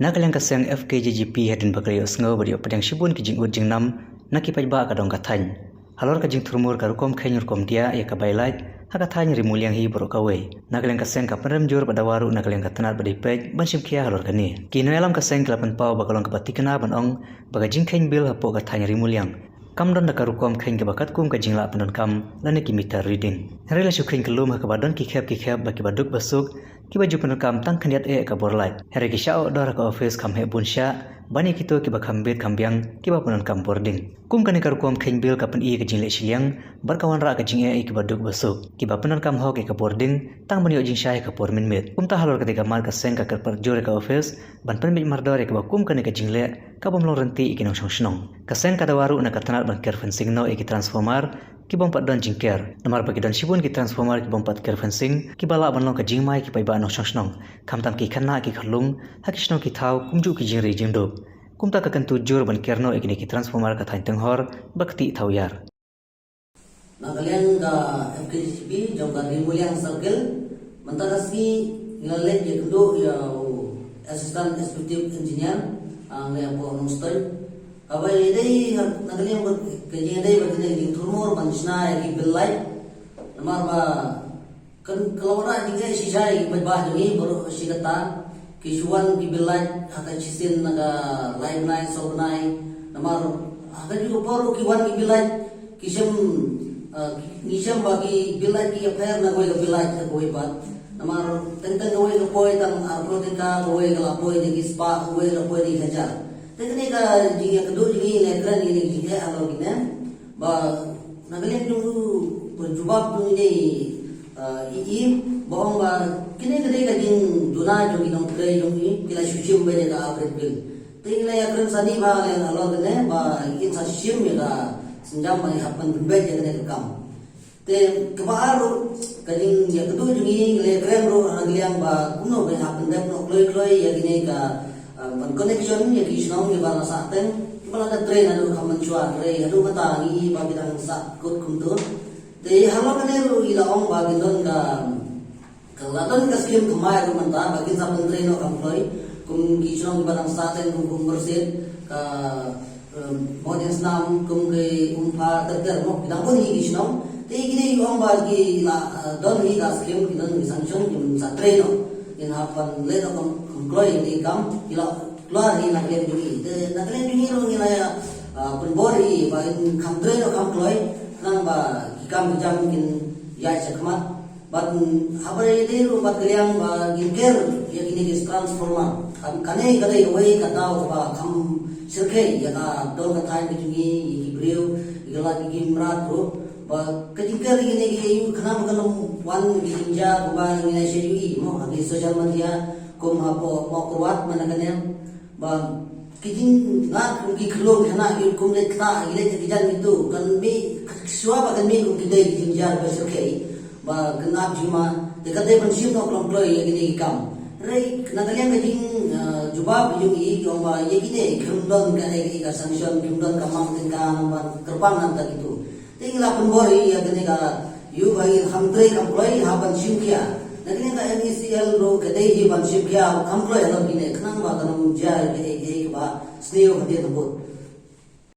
Nakalang kasang FKJGP hadin bakari osngo bari opadang shibun kijing ujing nam nakipaj ba kadong katany. Halor kajing turmur karukom kanyur kom dia ya kabailait hakatany rimuliang hi borokawe. Nakalang kasang kapanram jor badawaru nakalang katanat badipej bansim kia halor kani. Kino alam kasang kelapan pau bakalong kapatikana banong bagajing kany bil hapo katany rimuliang. Kam don nakarukom kany kabakat kum kajing la pandon kam lani kimita reading. Rela syukring kelum hakabadon kikhap baki baduk basuk kibaju pandon kam tang kandiat kaborlait. Here kisao dor ka office kam he bunsya bani kito kiba kambet kambiang kiba pandon kam boarding. Kum kani karukom kany bil kapan kajing le siliang barkawan ra kajing kiba duk basuk. Kiba pandon kam hok ka boarding tang bani ojing syai ka por minmit. Kum ta halor ketika mar ka seng ka kerper jore ka office ban pan mit mardor kiba kum kani kajing le kabom lo renti ikinong song. Kaseng kadawaru na katanat ban care fencing no iki transformer ki bompat don jingker namar bagi don shibun ki transformer ki bompat care fencing ki bala ban long ka jingmai ki paiba no song kam tam ki khanna ki khalung hakisno ki thau kumju ki jingri jingdo kumta ka kan tujur ban kerno iki ki transformer ka thain tenghor bakti thau yar Nagalian ka FKJGP jong ka rimuliang circle mantarasi ngalet ya kendo ya assistant executive engineer ang po nung style Abai dai nagaliang kajing dai bagina ging turmur manisna gi billai namar ba kan kalawara jinga sisai bajbah jungi baru sigata kisuan gi billai haka chisin naga live nai so nai namar haka juga baru kiwan gi billai kisam bagi billai ki affair na goi billai ka goi pat namar tentang goi ka poi tang arpo tengka goi ka poi di spa goi ka poi di hajar Teknik ka jingga kedua jingi lekran ini jingga alo gina ba nagalian dulu berjubab dulu ini bohong ba kini kedai ka jing duna jogi nong kedai jogi kila susim bene ka apret bil tinggal ya keren sani ba len alo gina ba ikin sa susim ya ka senjam ba hapan bebet ya gina kam te kebaru kajing ya kedua jingi lekran ro nagalian ba kuno ba hapan dep no kloi ya gina ka connection ya kisnong ya bala sa atin bala ka train anu kaman chua train anu matangi bagidang sa kut kumtur te halo kanero ilaong bagidon ka kalaton ka skim kumay ru manta bagin sa train no kamloy kum kisnong balang sa atin kum bersit ka audience nam kum ke umpa terter mo bidang pun hi kisnong te gini yung bagi la don hi ka skim kidon sanction yung sa train no in hapan le no employee ni kam ila keluar ni nak lihat jungi nak lihat jungi lo ni lah penbori ba in kamtre no kam employee nang ba kam jam kin ya sekmat ban habre de ro ba kriang ba ginker ya gini is transformer kane kane wei katau ba kam sirke ya ka don ka thai ni jungi i breu igala gi mrat ro ba kajingker gini gi yu khana magalum wan ginja ba ni shei mo agi social media kum hapo mo kuat managanya ba kijing ngat kum ki khlong khana ki kum le kta ile kijan itu kan mi suwa ba kan mi kum ki dei kijing jar ba sirke ba ganap jima dekate ban sim no employee gini kam rei nagalian kijing jubab yung i yung ba ye gide khumdon ka ne ka sanction khumdon ka mang tin ka ban kerpang nan ta gitu tingla penbori ya gini ka yu ba hamtre employee haban sim kia Naging ka MECL ro kadai hi ban ship kya kamploi alo gine khnang ba kanam jar ge ba sneo khade to